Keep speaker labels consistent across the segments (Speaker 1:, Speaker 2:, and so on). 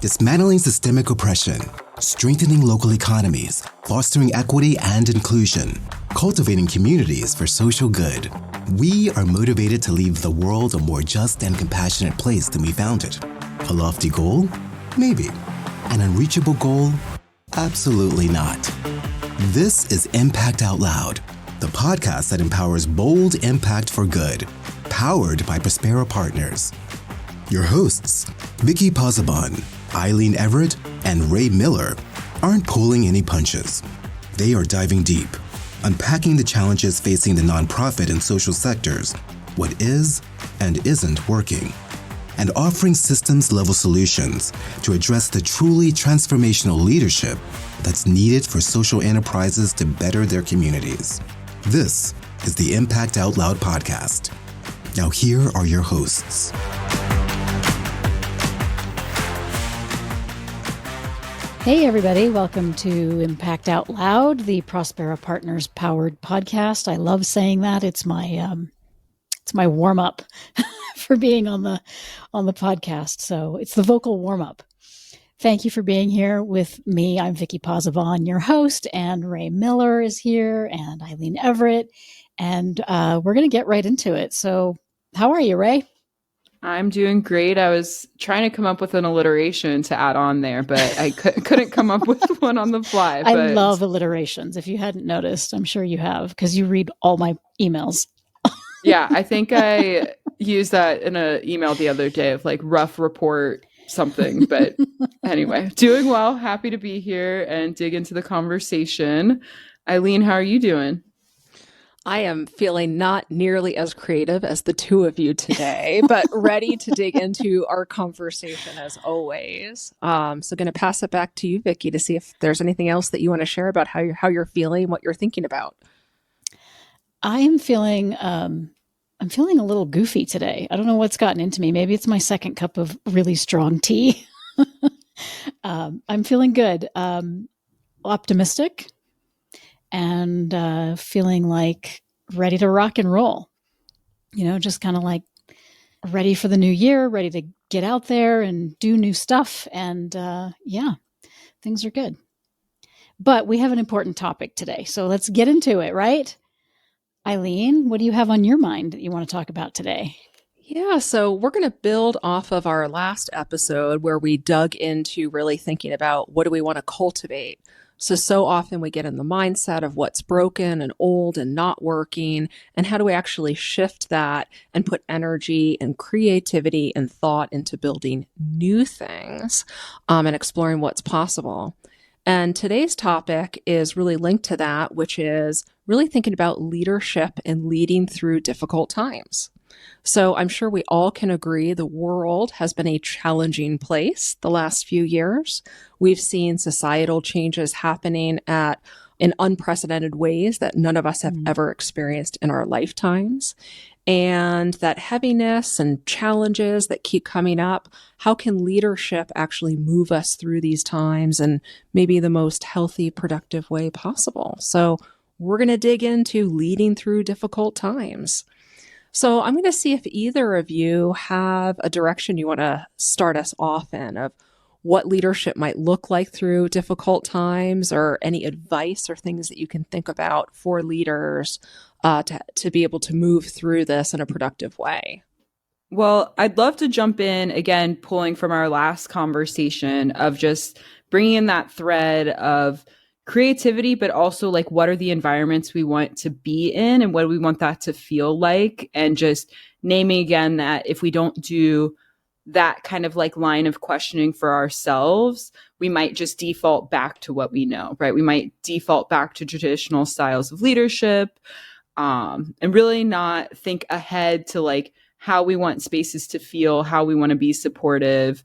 Speaker 1: dismantling systemic oppression, strengthening local economies, fostering equity and inclusion, cultivating communities for social good. We are motivated to leave the world a more just and compassionate place than we found it. A lofty goal? Maybe. An unreachable goal? Absolutely not. This is Impact Out Loud, the podcast that empowers bold impact for good, powered by Prospera Partners. Your hosts, Vicky Pozzebon, Eileen Everett, and Ray Miller, aren't pulling any punches. They are diving deep, unpacking the challenges facing the nonprofit and social sectors, what is and isn't working, and offering systems-level solutions to address the truly transformational leadership that's needed for social enterprises to better their communities. This is the Impact Out Loud podcast. Now here are your hosts.
Speaker 2: Hey everybody, welcome to Impact Out Loud, the Prospera Partners powered podcast. I love saying that. It's my warm up for being on the podcast. So it's the vocal warm up. Thank you for being here with me. I'm Vicky Pozzebon, your host, and Ray Miller is here, and Eileen Everett, and we're going to get right into it. So, how are you, Ray?
Speaker 3: I'm doing great. I was trying to come up with an alliteration to add on there, but I couldn't come up with one on the fly.
Speaker 2: I love alliterations. If you hadn't noticed, I'm sure you have, because you read all my emails.
Speaker 3: Yeah, I think I used that in an email the other day of like rough report something. But anyway, doing well. Happy to be here and dig into the conversation. Eileen, how are you doing?
Speaker 4: I am feeling not nearly as creative as the two of you today, but ready to dig into our conversation as always. So going to pass it back to you, Vicky, to see if there's anything else that you want to share about how you're feeling, what you're thinking about.
Speaker 2: I'm feeling a little goofy today. I don't know what's gotten into me. Maybe it's my second cup of really strong tea. I'm feeling good, optimistic, and feeling like ready to rock and roll. You know, just kind of like ready for the new year, ready to get out there and do new stuff. And yeah, things are good. But we have an important topic today. So let's get into it, right? Eileen, what do you have on your mind that you want to talk about today?
Speaker 4: Yeah, so we're going to build off of our last episode where we dug into really thinking about what do we want to cultivate. So often we get in the mindset of what's broken and old and not working, and how do we actually shift that and put energy and creativity and thought into building new things and exploring what's possible. And today's topic is really linked to that, which is really thinking about leadership and leading through difficult times. So I'm sure we all can agree the world has been a challenging place the last few years. We've seen societal changes happening in unprecedented ways that none of us have ever experienced in our lifetimes. And that heaviness and challenges that keep coming up, how can leadership actually move us through these times in maybe the most healthy, productive way possible? So we're going to dig into leading through difficult times. So I'm going to see if either of you have a direction you want to start us off in of what leadership might look like through difficult times, or any advice or things that you can think about for leaders to be able to move through this in a productive way.
Speaker 3: Well, I'd love to jump in again, pulling from our last conversation of just bringing in that thread of creativity, but also like what are the environments we want to be in and what do we want that to feel like? And just naming again that if we don't do that kind of like line of questioning for ourselves, we might just default back to what we know, right? We might default back to traditional styles of leadership and really not think ahead to like how we want spaces to feel, how we want to be supportive,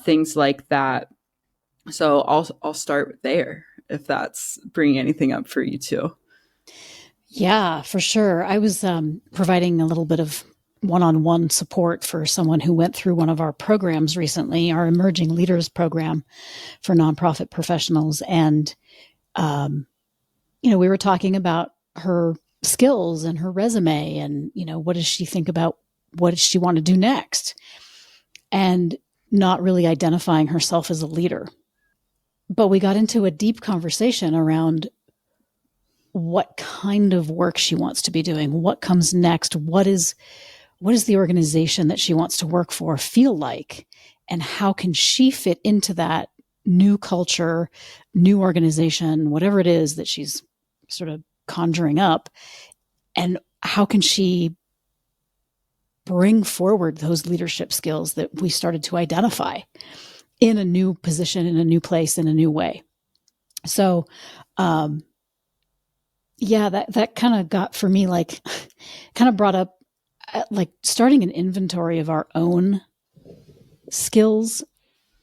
Speaker 3: things like that. So I'll start there, if that's bringing anything up for you too.
Speaker 2: Yeah, for sure. I was providing a little bit of one-on-one support for someone who went through one of our programs recently, our Emerging Leaders program for nonprofit professionals. And, we were talking about her skills and her resume and, what does she think about what does she want to do next? And not really identifying herself as a leader. But we got into a deep conversation around what kind of work she wants to be doing, what comes next, what is the organization that she wants to work for feel like, and how can she fit into that new culture, new organization, whatever it is that she's sort of conjuring up, and how can she bring forward those leadership skills that we started to identify in a new position, in a new place, in a new way. So, that kind of got for me, like, kind of brought up like starting an inventory of our own skills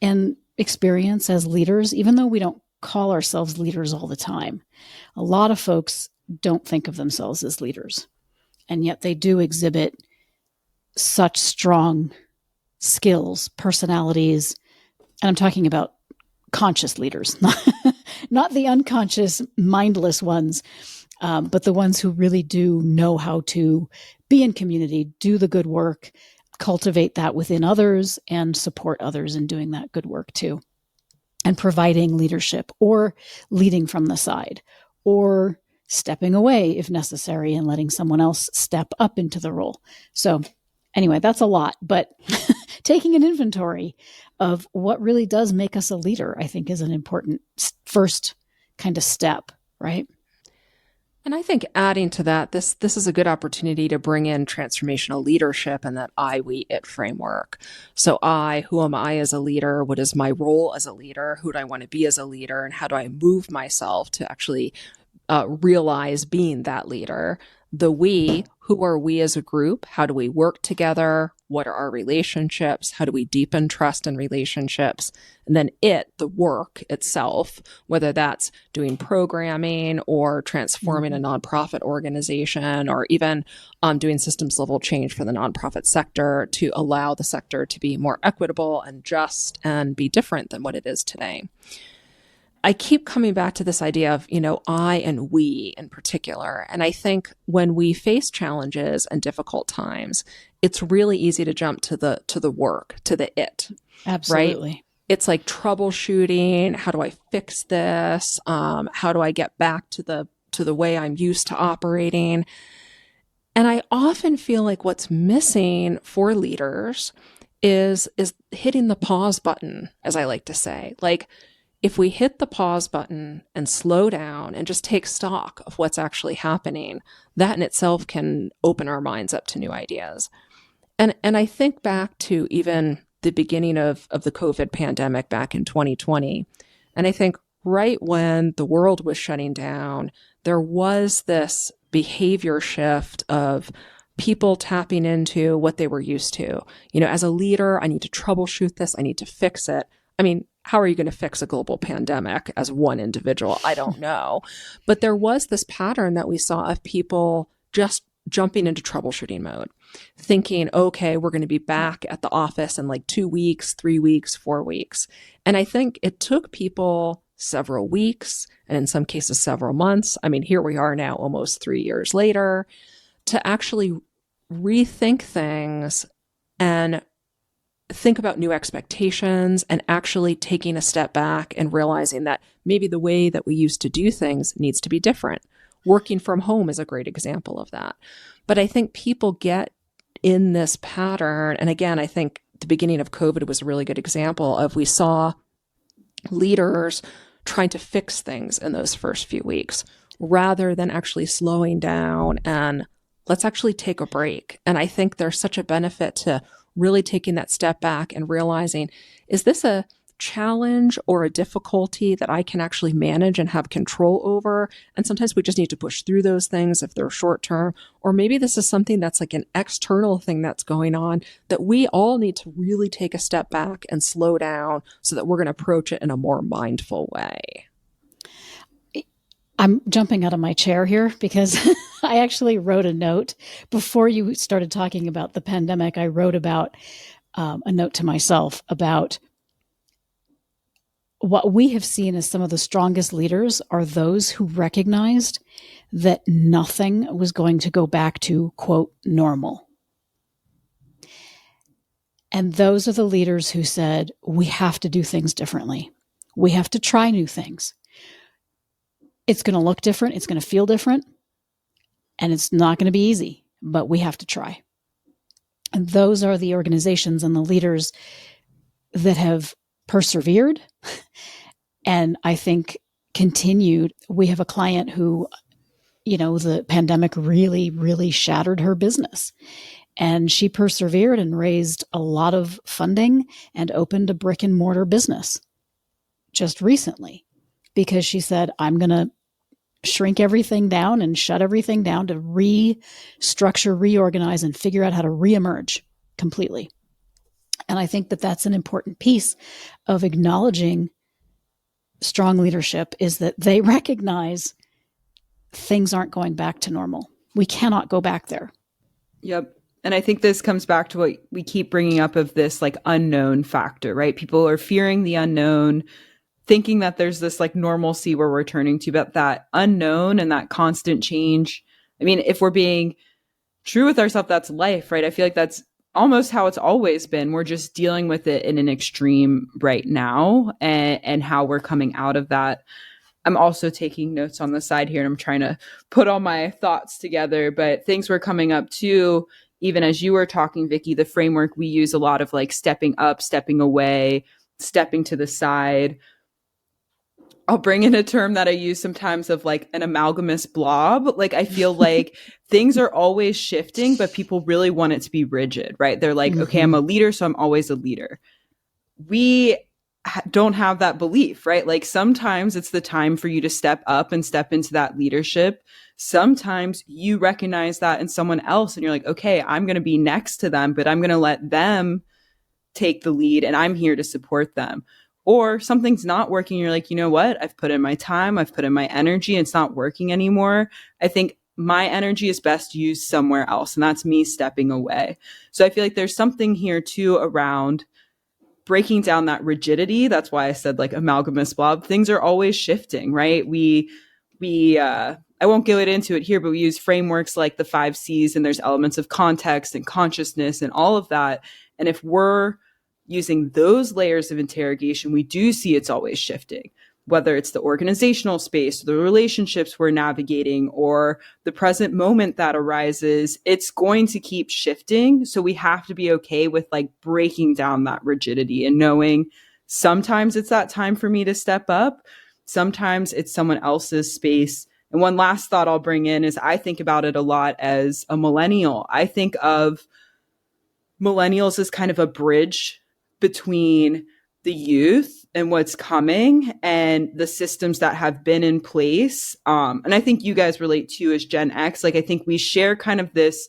Speaker 2: and experience as leaders, even though we don't call ourselves leaders all the time. A lot of folks don't think of themselves as leaders, and yet they do exhibit such strong skills, personalities, and I'm talking about conscious leaders, not the unconscious, mindless ones, but the ones who really do know how to be in community, do the good work, cultivate that within others, and support others in doing that good work too, and providing leadership or leading from the side or stepping away if necessary and letting someone else step up into the role. So anyway, that's a lot, but taking an inventory of what really does make us a leader, I think, is an important first kind of step, right?
Speaker 4: And I think adding to that, this is a good opportunity to bring in transformational leadership and that I, we, it framework. So who am I as a leader? What is my role as a leader? Who do I want to be as a leader? And how do I move myself to actually realize being that leader? The we, who are we as a group? How do we work together? What are our relationships? How do we deepen trust in relationships? And then the work itself, whether that's doing programming or transforming a nonprofit organization, or even doing systems level change for the nonprofit sector to allow the sector to be more equitable and just and be different than what it is today. I keep coming back to this idea of, I and we in particular. And I think when we face challenges and difficult times, it's really easy to jump to the work, to the it.
Speaker 2: Absolutely.
Speaker 4: Right? It's like troubleshooting. How do I fix this? How do I get back to the way I'm used to operating? And I often feel like what's missing for leaders is hitting the pause button, as I like to say. Like, if we hit the pause button and slow down and just take stock of what's actually happening, that in itself can open our minds up to new ideas. And I think back to even the beginning of the COVID pandemic back in 2020. And I think right when the world was shutting down, there was this behavior shift of people tapping into what they were used to. As a leader, I need to troubleshoot this. I need to fix it. I mean, how are you going to fix a global pandemic as one individual? I don't know. But there was this pattern that we saw of people just jumping into troubleshooting mode, thinking, okay, we're going to be back at the office in like 2 weeks, 3 weeks, 4 weeks. And I think it took people several weeks, and in some cases, several months. I mean, here we are now almost 3 years later, to actually rethink things and think about new expectations and actually taking a step back and realizing that maybe the way that we used to do things needs to be different. Working from home is a great example of that. But I think people get in this pattern. And again, I think the beginning of COVID was a really good example of we saw leaders trying to fix things in those first few weeks rather than actually slowing down and let's actually take a break. And I think there's such a benefit to really taking that step back and realizing, is this a challenge or a difficulty that I can actually manage and have control over? And sometimes we just need to push through those things if they're short term, or maybe this is something that's like an external thing that's going on that we all need to really take a step back and slow down so that we're going to approach it in a more mindful way.
Speaker 2: I'm jumping out of my chair here because I actually wrote a note before you started talking about the pandemic. I wrote about a note to myself about what we have seen as some of the strongest leaders are those who recognized that nothing was going to go back to, quote, normal. And those are the leaders who said, we have to do things differently. We have to try new things. It's going to look different. It's going to feel different. And it's not going to be easy, but we have to try. And those are the organizations and the leaders that have persevered and I think continued. We have a client who, the pandemic really, really shattered her business. And she persevered and raised a lot of funding and opened a brick and mortar business just recently because she said, I'm going to shrink everything down and shut everything down to restructure, reorganize, and figure out how to reemerge completely. And I think that that's an important piece of acknowledging strong leadership is that they recognize things aren't going back to normal. We cannot go back there.
Speaker 3: Yep. And I think this comes back to what we keep bringing up of this like unknown factor, right? People are fearing the unknown, thinking that there's this like normalcy where we're turning to, but that unknown and that constant change. I mean, if we're being true with ourselves, that's life, right? I feel like that's almost how it's always been. We're just dealing with it in an extreme right now and how we're coming out of that. I'm also taking notes on the side here and I'm trying to put all my thoughts together, but things were coming up too. Even as you were talking, Vicky, the framework we use a lot of like stepping up, stepping away, stepping to the side. I'll bring in a term that I use sometimes of like an amalgamous blob. Like I feel like things are always shifting, but people really want it to be rigid, right? They're like, okay, I'm a leader, so I'm always a leader. We don't have that belief, right? Like sometimes it's the time for you to step up and step into that leadership. Sometimes you recognize that in someone else and you're like, okay, I'm going to be next to them, but I'm going to let them take the lead and I'm here to support them. Or something's not working. You're like, you know what? I've put in my time. I've put in my energy. And it's not working anymore. I think my energy is best used somewhere else. And that's me stepping away. So I feel like there's something here too around breaking down that rigidity. That's why I said like amalgamous blob. Things are always shifting, right? I won't go into it here, but we use frameworks like the 5 C's and there's elements of context and consciousness and all of that. And if we're using those layers of interrogation, we do see it's always shifting, whether it's the organizational space, the relationships we're navigating, or the present moment that arises, it's going to keep shifting. So we have to be okay with like breaking down that rigidity and knowing sometimes it's that time for me to step up. Sometimes it's someone else's space. And one last thought I'll bring in is I think about it a lot as a millennial. I think of millennials as kind of a bridge between the youth and what's coming and the systems that have been in place. And I think you guys relate to as Gen X. Like, I think we share kind of this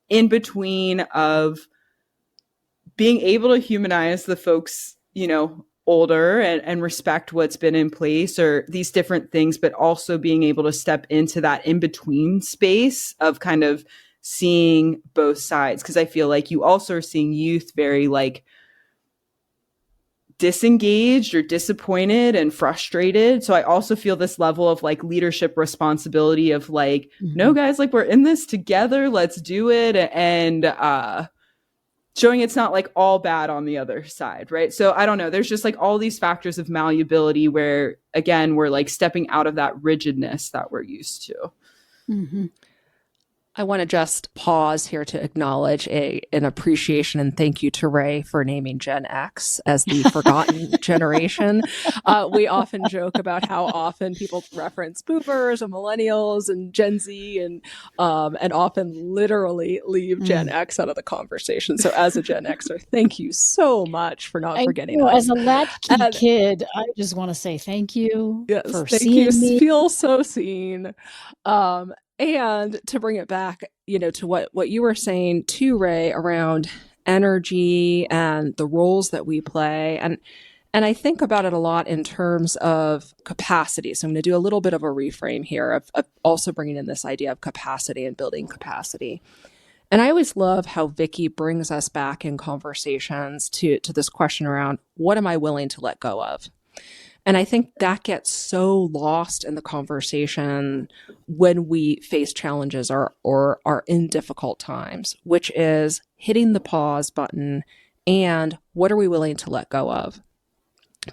Speaker 3: in between of being able to humanize the folks, older and respect what's been in place or these different things, but also being able to step into that in-between space of kind of seeing both sides. Because I feel like you also are seeing youth very like disengaged or disappointed and frustrated. So I also feel this level of like leadership responsibility of like, no guys, like we're in this together, let's do it. And showing it's not like all bad on the other side, right? So I don't know, there's just like all these factors of malleability where again, we're like stepping out of that rigidness that we're used to.
Speaker 2: Mm-hmm.
Speaker 4: I want to just pause here to acknowledge an appreciation and thank you to Ray for naming Gen X as the forgotten generation. We often joke about how often people reference boomers and millennials and Gen Z and often literally leave Gen X out of the conversation. So as a Gen Xer, thank you so much for not forgetting us.
Speaker 2: As a latchkey kid, I just want to say thank you for seeing me.
Speaker 4: Feel so seen. And to bring it back, to what you were saying too, Ray, around energy and the roles that we play. And I think about it a lot in terms of capacity. So I'm going to do a little bit of a reframe here of also bringing in this idea of capacity and building capacity. And I always love how Vicky brings us back in conversations to this question around what am I willing to let go of? And I think that gets so lost in the conversation when we face challenges or are in difficult times, which is hitting the pause button And what are we willing to let go of?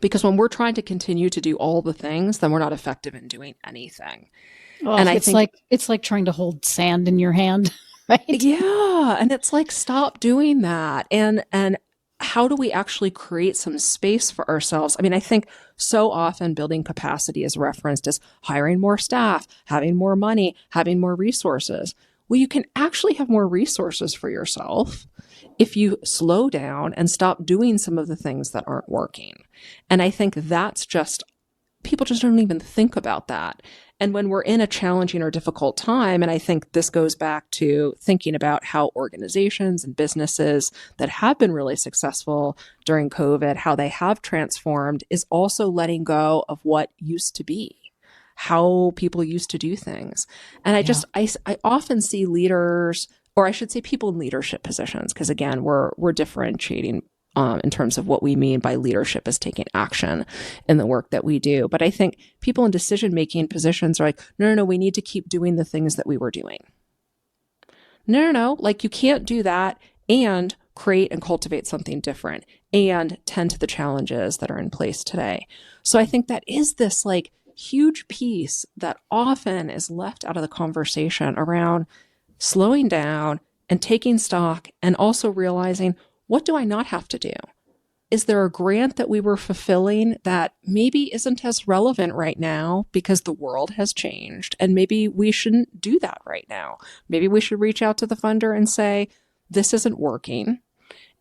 Speaker 4: Because when we're trying to continue to do all the things, then we're not effective in doing anything.
Speaker 2: Oh,
Speaker 4: And I
Speaker 2: it's
Speaker 4: think
Speaker 2: like trying to hold sand in your hand, right?
Speaker 4: yeah, and it's like stop doing that. And how do we actually create some space for ourselves? I mean, I think so often building capacity is referenced as hiring more staff, having more money, having more resources. Well, you can actually have more resources for yourself if you slow down and stop doing some of the things that aren't working. And I think that's just, people just don't even think about that. And when we're in a challenging or difficult time, and I think this goes back to thinking about how organizations and businesses that have been really successful during COVID, how they have transformed, is also letting go of what used to be, how people used to do things. And I often see leaders, or I should say people in leadership positions, because again, we're differentiating in terms of what we mean by leadership as taking action in the work that we do. But I think people in decision-making positions are like, no, we need to keep doing the things that we were doing. No, like you can't do that and create and cultivate something different and tend to the challenges that are in place today. So I think that is this like huge piece that often is left out of the conversation around slowing down and taking stock and also realizing, what do I not have to do? Is there a grant that we were fulfilling that maybe isn't as relevant right now because the world has changed and maybe we shouldn't do that right now? Maybe we should reach out to the funder and say, this isn't working.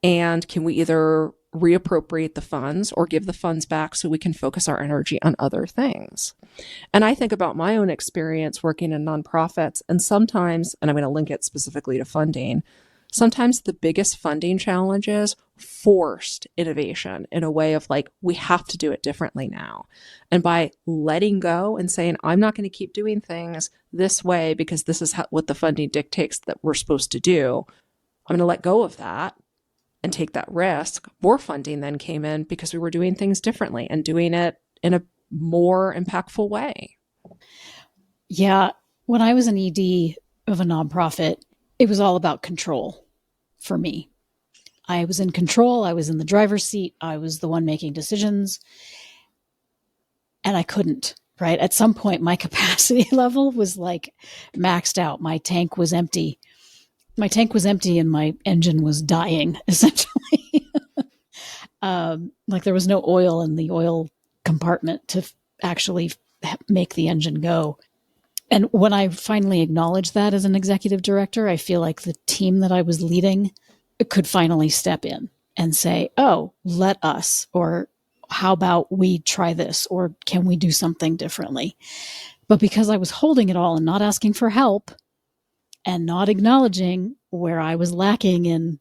Speaker 4: And can we either reappropriate the funds or give the funds back so we can focus our energy on other things? And I think about my own experience working in nonprofits, and sometimes, and I'm going to link it specifically to funding, sometimes the biggest funding challenges forced innovation in a way of like, we have to do it differently now. And by letting go and saying, I'm not going to keep doing things this way because this is what the funding dictates that we're supposed to do, I'm going to let go of that and take that risk. More funding then came in because we were doing things differently and doing it in a more impactful way.
Speaker 2: Yeah. When I was an ED of a nonprofit, it was all about control for me. I was in control. I was in the driver's seat. I was the one making decisions. And I couldn't, right? At some point, my capacity level was like maxed out. My tank was empty. And my engine was dying, essentially. Like there was no oil in the oil compartment to actually make the engine go. And when I finally acknowledged that as an executive director, I feel like the team that I was leading could finally step in and say, oh, let us, or how about we try this, or can we do something differently? But because I was holding it all and not asking for help and not acknowledging where I was lacking in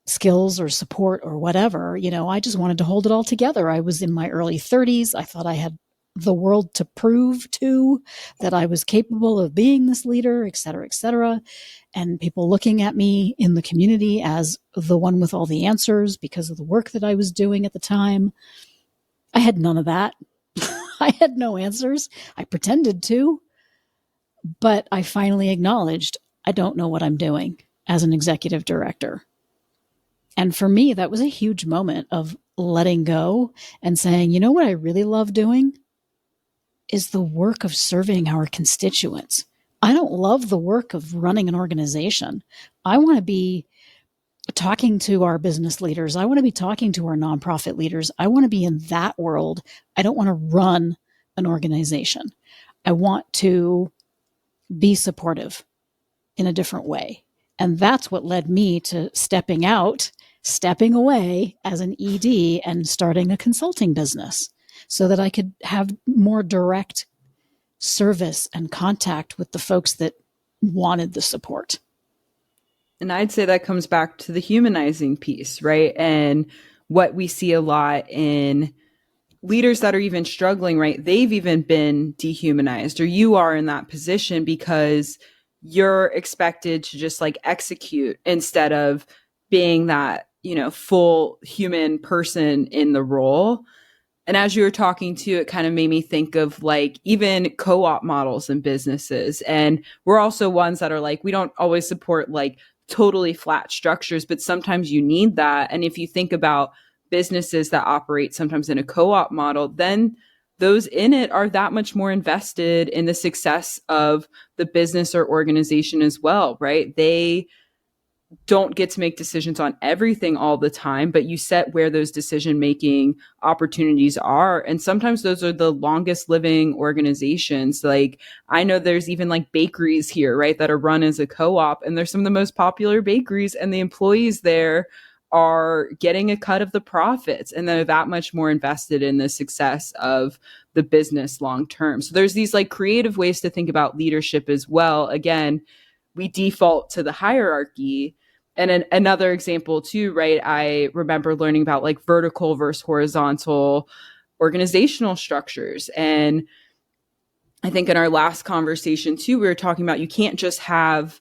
Speaker 2: skills or support or whatever, I just wanted to hold it all together. I was in my early 30s. I thought I had the world to prove to, that I was capable of being this leader, et cetera, et cetera. And people looking at me in the community as the one with all the answers because of the work that I was doing at the time. I had none of that. I had no answers. I pretended to, but I finally acknowledged I don't know what I'm doing as an executive director. And for me, that was a huge moment of letting go and saying, you know what I really love doing is the work of serving our constituents. I don't love the work of running an organization. I want to be talking to our business leaders. I want to be talking to our nonprofit leaders. I want to be in that world. I don't want to run an organization. I want to be supportive in a different way. And that's what led me to stepping away as an ED and starting a consulting business so that I could have more direct service and contact with the folks that wanted the support.
Speaker 3: And I'd say that comes back to the humanizing piece, right? And what we see a lot in leaders that are even struggling, right? They've even been dehumanized, or you are in that position because you're expected to just like execute instead of being that, full human person in the role. And as you were talking to, it kind of made me think of like even co-op models in businesses. And we're also ones that are like, we don't always support like totally flat structures, but sometimes you need that. And if you think about businesses that operate sometimes in a co-op model, then those in it are that much more invested in the success of the business or organization as well, right? They don't get to make decisions on everything all the time, but you set where those decision making opportunities are. And sometimes those are the longest living organizations. Like I know there's even like bakeries here, right, that are run as a co-op, and they're some of the most popular bakeries, and the employees there are getting a cut of the profits, and they're that much more invested in the success of the business long term. So there's these like creative ways to think about leadership as well. Again, we default to the hierarchy. And another example too, right? I remember learning about like vertical versus horizontal organizational structures. And I think in our last conversation too, we were talking about you can't just have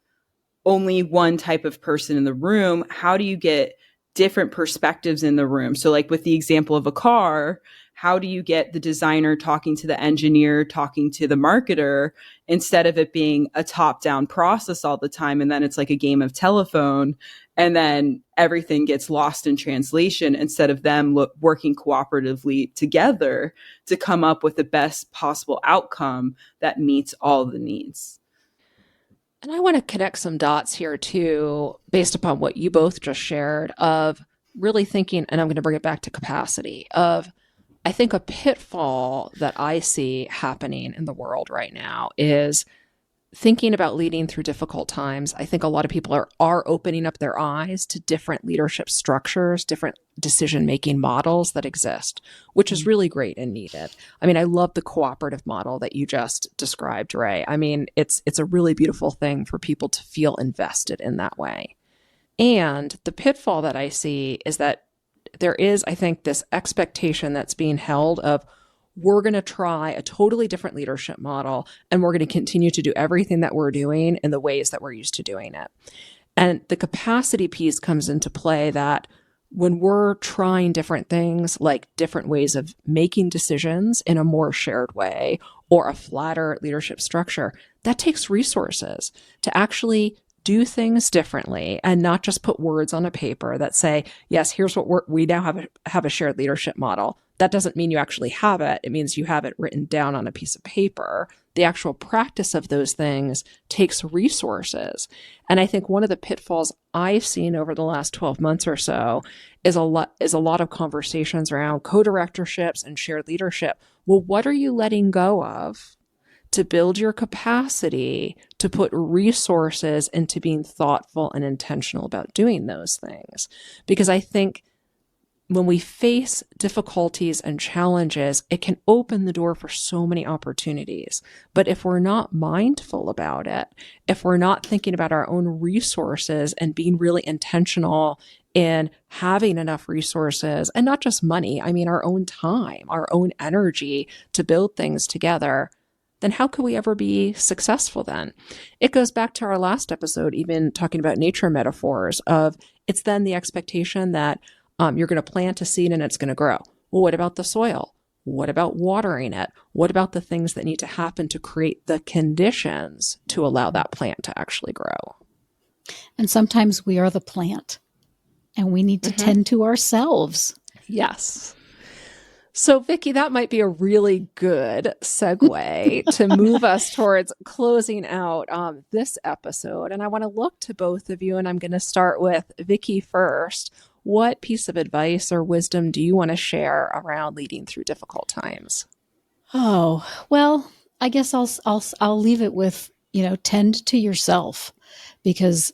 Speaker 3: only one type of person in the room. How do you get different perspectives in the room? So like with the example of a car, how do you get the designer talking to the engineer, talking to the marketer, instead of it being a top-down process all the time, and then it's like a game of telephone, and then everything gets lost in translation, instead of them working cooperatively together to come up with the best possible outcome that meets all the needs.
Speaker 4: And I want to connect some dots here too, based upon what you both just shared, of really thinking, and I'm going to bring it back to capacity, of I think a pitfall that I see happening in the world right now is thinking about leading through difficult times. I think a lot of people are opening up their eyes to different leadership structures, different decision-making models that exist, which is really great and needed. I mean, I love the cooperative model that you just described, Ray. I mean, it's a really beautiful thing for people to feel invested in that way. And the pitfall that I see is that there is, I think, this expectation that's being held of, we're going to try a totally different leadership model, and we're going to continue to do everything that we're doing in the ways that we're used to doing it. And the capacity piece comes into play, that when we're trying different things, like different ways of making decisions in a more shared way or a flatter leadership structure, that takes resources to actually do things differently and not just put words on a paper that say, yes, here's what we now have a shared leadership model. That doesn't mean you actually have it. It means you have it written down on a piece of paper. The actual practice of those things takes resources. And I think one of the pitfalls I've seen over the last 12 months or so is a lot of conversations around co-directorships and shared leadership. Well, what are you letting go of to build your capacity to put resources into being thoughtful and intentional about doing those things? Because I think when we face difficulties and challenges, it can open the door for so many opportunities. But if we're not mindful about it, if we're not thinking about our own resources and being really intentional in having enough resources, and not just money, I mean our own time, our own energy to build things together, then how could we ever be successful then? It goes back to our last episode, even talking about nature metaphors of, it's then the expectation that you're going to plant a seed and it's going to grow. Well, what about the soil? What about watering it? What about the things that need to happen to create the conditions to allow that plant to actually grow?
Speaker 2: And sometimes we are the plant, and we need to tend to ourselves.
Speaker 4: Yes. So, Vicki, that might be a really good segue to move us towards closing out this episode. And I want to look to both of you, and I'm going to start with Vicki first. What piece of advice or wisdom do you want to share around leading through difficult times?
Speaker 2: Oh, well, I guess I'll leave it with, tend to yourself, because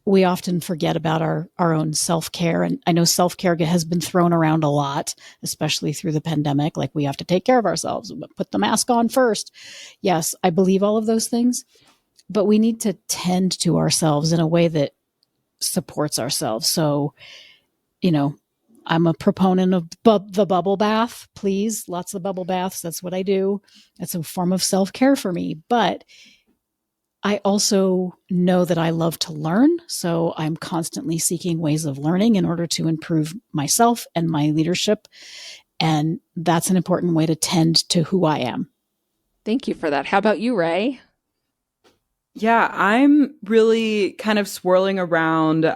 Speaker 2: we often forget about our own self-care. And I know self-care has been thrown around a lot, especially through the pandemic. Like, we have to take care of ourselves, put the mask on first. Yes, I believe all of those things, but we need to tend to ourselves in a way that supports ourselves. So, I'm a proponent of the bubble bath, please. Lots of bubble baths. That's what I do. That's a form of self-care for me. But I also know that I love to learn. So I'm constantly seeking ways of learning in order to improve myself and my leadership. And that's an important way to tend to who I am.
Speaker 4: Thank you for that. How about you, Ray?
Speaker 3: Yeah, I'm really kind of swirling around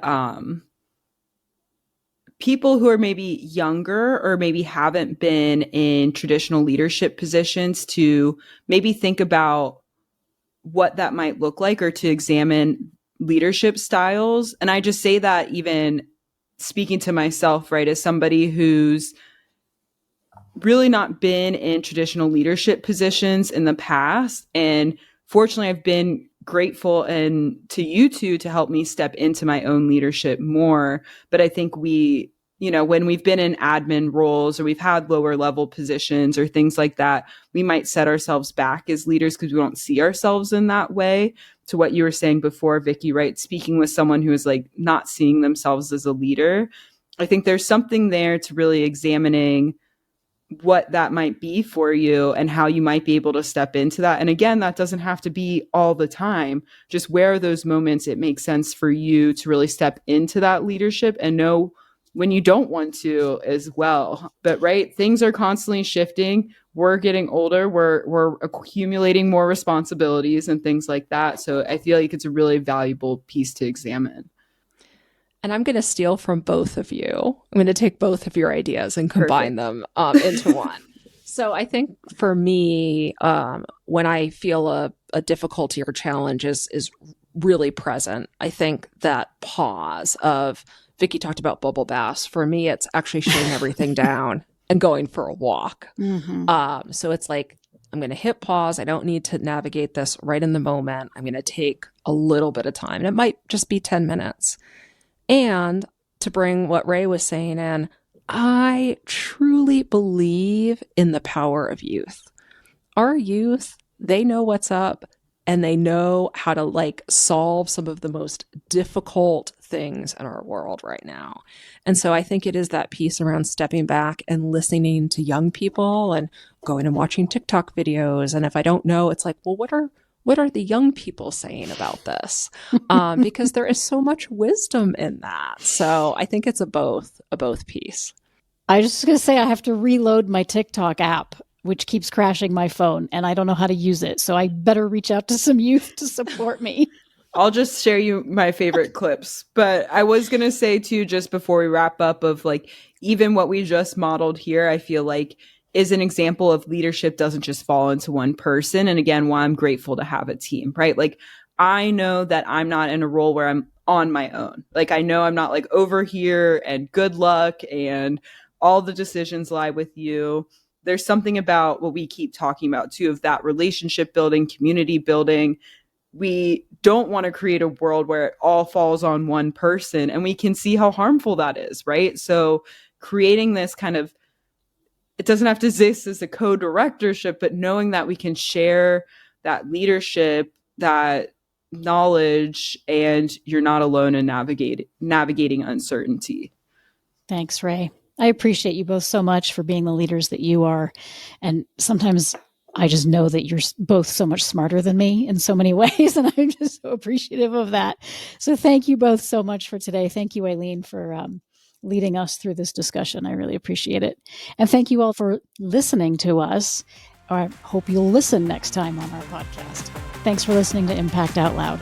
Speaker 3: people who are maybe younger or maybe haven't been in traditional leadership positions to maybe think about what that might look like or to examine leadership styles. And I just say that even speaking to myself, right, as somebody who's really not been in traditional leadership positions in the past. And fortunately, I've been grateful and to you two to help me step into my own leadership more. But I think when we've been in admin roles or we've had lower level positions or things like that, we might set ourselves back as leaders because we don't see ourselves in that way. To what you were saying before, Vicky, right? Speaking with someone who is like not seeing themselves as a leader. I think there's something there to really examining what that might be for you and how you might be able to step into that. And again, that doesn't have to be all the time. Just where are those moments it makes sense for you to really step into that leadership and know when you don't want to as well. But right, things are constantly shifting. We're getting older. We're accumulating more responsibilities and things like that. So I feel like it's a really valuable piece to examine.
Speaker 4: And I'm going to steal from both of you. I'm going to take both of your ideas and combine them into one. So I think for me, when I feel a difficulty or challenge is really present, I think that pause of, Vicky talked about bubble baths. For me, it's actually shutting everything down and going for a walk. Mm-hmm. So it's like, I'm going to hit pause. I don't need to navigate this right in the moment. I'm going to take a little bit of time. And it might just be 10 minutes. And to bring what Ray was saying in, I truly believe in the power of youth. Our youth, they know what's up and they know how to like solve some of the most difficult things in our world right now. And so I think it is that piece around stepping back and listening to young people and going and watching TikTok videos. And if I don't know, it's like, well, what are the young people saying about this? Because there is so much wisdom in that. So I think it's a both piece.
Speaker 2: I was just going to say I have to reload my TikTok app, which keeps crashing my phone, and I don't know how to use it. So I better reach out to some youth to support me.
Speaker 3: I'll just share you my favorite clips. But I was going to say too, just before we wrap up, of like, even what we just modeled here, I feel like is an example of leadership doesn't just fall into one person. And again, why I'm grateful to have a team, right? Like, I know that I'm not in a role where I'm on my own. Like, I know I'm not like over here and good luck and all the decisions lie with you. There's something about what we keep talking about too, of that relationship building, community building. We don't want to create a world where it all falls on one person, and we can see how harmful that is, right? So creating this kind of, it doesn't have to exist as a co-directorship, but knowing that we can share that leadership, that knowledge, and you're not alone in navigating uncertainty.
Speaker 2: Thanks, Ray. I appreciate you both so much for being the leaders that you are. And sometimes I just know that you're both so much smarter than me in so many ways. And I'm just so appreciative of that. So thank you both so much for today. Thank you, Aileen, for leading us through this discussion. I really appreciate it. And thank you all for listening to us. I hope you'll listen next time on our podcast. Thanks for listening to Impact Out Loud.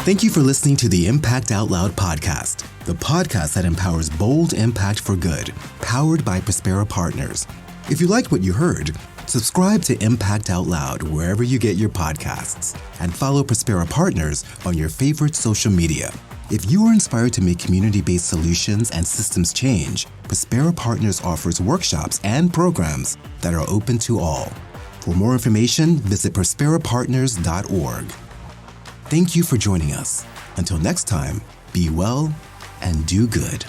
Speaker 1: Thank you for listening to the Impact Out Loud podcast, the podcast that empowers bold impact for good, powered by Prospera Partners. If you liked what you heard, subscribe to Impact Out Loud wherever you get your podcasts, and follow Prospera Partners on your favorite social media. If you are inspired to make community-based solutions and systems change, Prospera Partners offers workshops and programs that are open to all. For more information, visit prosperapartners.org. Thank you for joining us. Until next time, be well and do good.